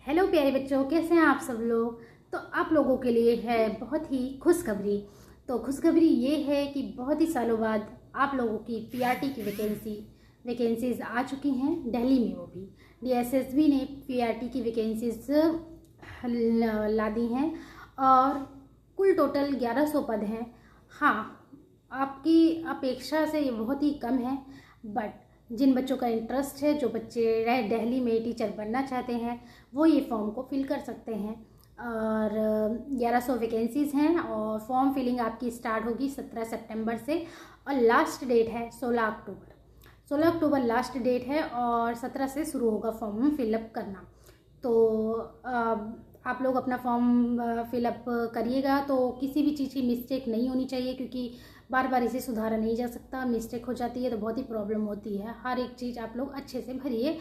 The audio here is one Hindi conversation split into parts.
हेलो प्यारे बच्चों, कैसे हैं आप सब लोग। तो आप लोगों के लिए है बहुत ही खुशखबरी। तो खुशखबरी ये है कि बहुत ही सालों बाद आप लोगों की पीआरटी की वैकेंसीज आ चुकी हैं दिल्ली में। वो भी डीएसएसबी ने पीआरटी की वैकेंसीज ला दी हैं और कुल टोटल 1100 पद हैं। हाँ, आपकी अपेक्षा से ये बहुत ही कम है, बट जिन बच्चों का इंटरेस्ट है, जो बच्चे दिल्ली में टीचर बनना चाहते हैं, वो ये फॉर्म को फिल कर सकते हैं। और 1100 वैकेंसीज़ हैं और फॉर्म फिलिंग आपकी स्टार्ट होगी 17 सितंबर से और लास्ट डेट है 16 अक्टूबर। 16 अक्टूबर लास्ट डेट है और 17 से शुरू होगा फॉर्म फिलअप करना। तो आप लोग अपना फॉर्म फिलअप करिएगा। तो किसी भी चीज़ की मिस्टेक नहीं होनी चाहिए, क्योंकि बार बार इसे सुधारा नहीं जा सकता। मिस्टेक हो जाती है तो बहुत ही प्रॉब्लम होती है। हर एक चीज़ आप लोग अच्छे से भरिए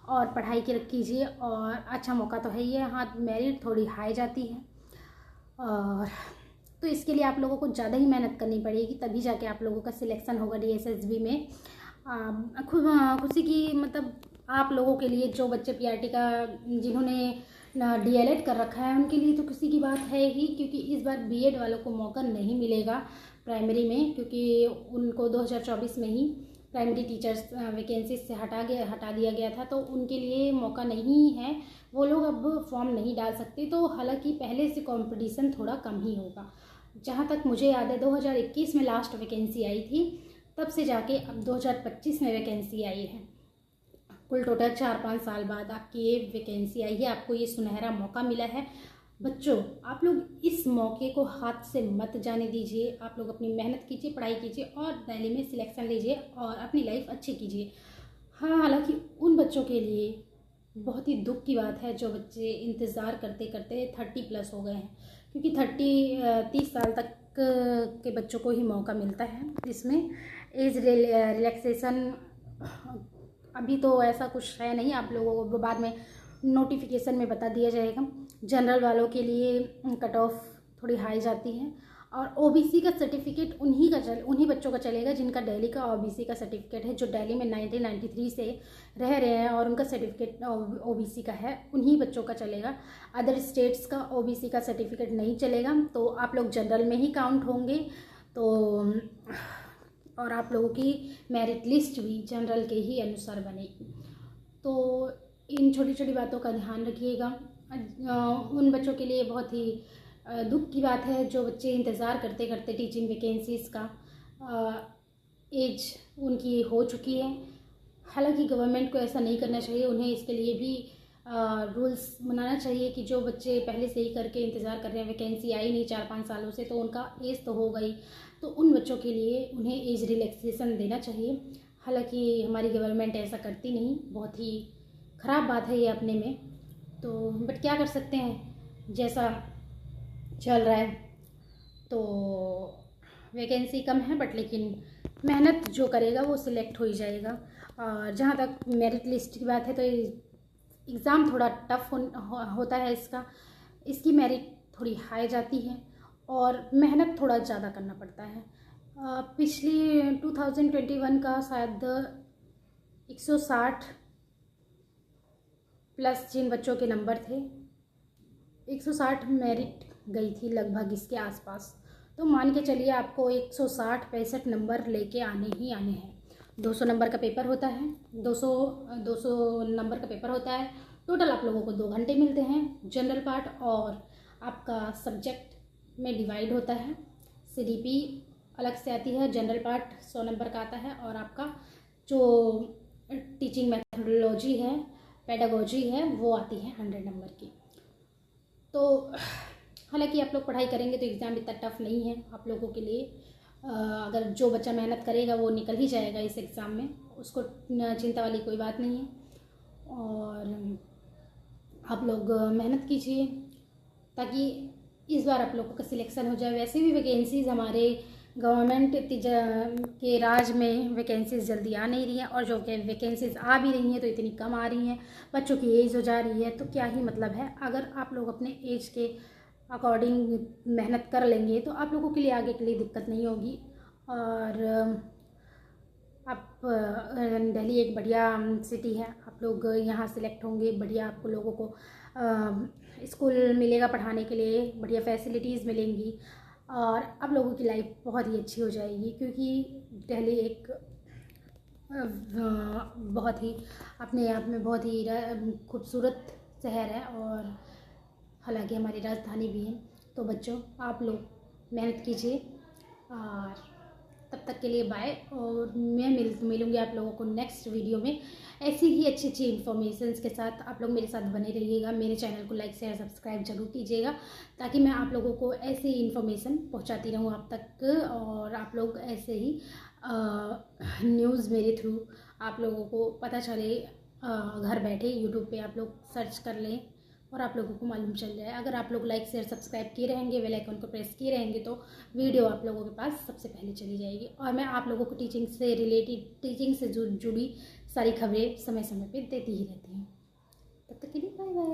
और पढ़ाई के कीजिए। और अच्छा मौका तो है ही है, हाँ मेरिट थोड़ी हाई जाती है, और तो इसके लिए आप लोगों को ज़्यादा ही मेहनत करनी पड़ेगी, तभी जाके आप लोगों का सिलेक्शन होगा डीएसएसबी में। खुशी की मतलब आप लोगों के लिए, जो बच्चे पीआरटी का जिन्होंने डीएलएड कर रखा है, उनके लिए तो खुशी की बात है ही, क्योंकि इस बार बीएड वालों को मौका नहीं मिलेगा प्राइमरी में, क्योंकि उनको 2024 में ही प्राइमरी टीचर्स वैकेंसी से हटा दिया गया था। तो उनके लिए मौका नहीं है, वो लोग अब फॉर्म नहीं डाल सकते। तो हालांकि पहले से कंपटीशन थोड़ा कम ही होगा। जहाँ तक मुझे याद है 2021 में लास्ट वैकेंसी आई थी, तब से जाके अब 2025 में वैकेंसी आई है। कुल टोटल 4-5 साल बाद आपकी ये वैकेंसी आई है, आपको ये सुनहरा मौका मिला है। बच्चों, आप लोग इस मौके को हाथ से मत जाने दीजिए। आप लोग अपनी मेहनत कीजिए, पढ़ाई कीजिए और दिल्ली में सिलेक्शन लीजिए और अपनी लाइफ अच्छी कीजिए। हाँ, हालांकि उन बच्चों के लिए बहुत ही दुख की बात है जो बच्चे इंतज़ार करते करते 30+ हो गए हैं, क्योंकि 30 साल तक के बच्चों को ही मौका मिलता है, जिसमें एज रिलैक्सेशन अभी तो ऐसा कुछ है नहीं। आप लोगों को बाद में नोटिफिकेशन में बता दिया जाएगा। जनरल वालों के लिए कट ऑफ थोड़ी हाई जाती है, और ओबीसी का सर्टिफिकेट उन्हीं बच्चों का चलेगा जिनका दिल्ली का ओबीसी का सर्टिफिकेट है, जो दिल्ली में 1993 से रह रहे हैं और उनका सर्टिफिकेट ओबीसी का है, उन्हीं बच्चों का चलेगा। अदर स्टेट्स का ओबीसी का सर्टिफिकेट नहीं चलेगा। तो आप लोग जनरल में ही काउंट होंगे। तो और आप लोगों की मेरिट लिस्ट भी जनरल के ही अनुसार बनेगी। तो इन छोटी छोटी बातों का ध्यान रखिएगा। उन बच्चों के लिए बहुत ही दुख की बात है जो बच्चे इंतज़ार करते करते टीचिंग वैकेंसीज़ का एज उनकी हो चुकी है। हालांकि गवर्नमेंट को ऐसा नहीं करना चाहिए, उन्हें इसके लिए भी रूल्स बनाना चाहिए कि जो बच्चे पहले से ही करके इंतज़ार कर रहे हैं, वैकेंसी आई नहीं 4-5 सालों से, तो उनका एज तो हो गई, तो उन बच्चों के लिए उन्हें एज रिलैक्सेशन देना चाहिए। हालांकि हमारी गवर्नमेंट ऐसा करती नहीं, बहुत ही ख़राब बात है ये अपने में। तो बट क्या कर सकते हैं, जैसा चल रहा है। तो वैकेंसी कम है, बट लेकिन मेहनत जो करेगा वो सिलेक्ट हो ही जाएगा। और जहाँ तक मेरिट लिस्ट की बात है, तो एग्ज़ाम थोड़ा टफ होता है इसकी मेरिट थोड़ी हाई जाती है और मेहनत थोड़ा ज़्यादा करना पड़ता है। पिछली 2021 का शायद 160 प्लस जिन बच्चों के नंबर थे, 160 मेरिट गई थी लगभग इसके आसपास। तो मान के चलिए आपको 160-65 नंबर लेके आने ही आने हैं। 200 नंबर का पेपर होता है, 200 नंबर का पेपर होता है। टोटल आप लोगों को 2 घंटे मिलते हैं। जनरल पार्ट और आपका सब्जेक्ट में डिवाइड होता है। सीडीपी अलग से आती है, जनरल पार्ट 100 नंबर का आता है, और आपका जो टीचिंग मेथोडोलॉजी है, पेडागोजी है, वो आती है 100 नंबर की। तो हालांकि आप लोग पढ़ाई करेंगे तो एग्ज़ाम इतना टफ नहीं है आप लोगों के लिए। अगर जो बच्चा मेहनत करेगा वो निकल ही जाएगा इस एग्ज़ाम में, उसको चिंता वाली कोई बात नहीं है। और आप लोग मेहनत कीजिए ताकि इस बार आप लोगों का सिलेक्शन हो जाए। वैसे भी वैकेंसीज़ हमारे गवर्नमेंट के राज में वैकेंसीज़ जल्दी आ नहीं रही हैं, और जो वैकेंसीज़ आ भी रही हैं तो इतनी कम आ रही हैं। बच्चों की एज हो जा रही है, तो क्या ही मतलब है। अगर आप लोग अपने एज के अकॉर्डिंग मेहनत कर लेंगे तो आप लोगों के लिए आगे के लिए दिक्कत नहीं होगी। और आप दिल्ली एक बढ़िया सिटी है, आप आप लोग यहाँ सिलेक्ट होंगे, बढ़िया आपको लोगों को स्कूल मिलेगा पढ़ाने के लिए, बढ़िया फैसिलिटीज़ मिलेंगी और आप लोगों की लाइफ बहुत ही अच्छी हो जाएगी। क्योंकि दिल्ली एक बहुत ही अपने आप में बहुत ही खूबसूरत शहर है और हालांकि हमारी राजधानी भी है। तो बच्चों, आप लोग मेहनत कीजिए और तब तक के लिए बाय। और मैं मिलूँगी आप लोगों को नेक्स्ट वीडियो में ऐसी ही अच्छी अच्छी इन्फॉर्मेशंस के साथ। आप लोग मेरे साथ बने रहिएगा, मेरे चैनल को लाइक शेयर सब्सक्राइब जरूर कीजिएगा ताकि मैं आप लोगों को ऐसी इन्फॉर्मेशन पहुंचाती रहूं आप तक। और आप लोग ऐसे ही न्यूज़ मेरे थ्रू आप लोगों को पता चले, घर बैठे यूट्यूब पे आप लोग सर्च कर लें और आप लोगों को मालूम चल जाए। अगर आप लोग लाइक शेयर सब्सक्राइब किए रहेंगे, बेल आइकन को प्रेस किए रहेंगे तो वीडियो आप लोगों के पास सबसे पहले चली जाएगी। और मैं आप लोगों को टीचिंग से रिलेटेड, टीचिंग से जुड़ी सारी खबरें समय समय पे देती ही रहती हूँ। तब तक के लिए बाय बाय।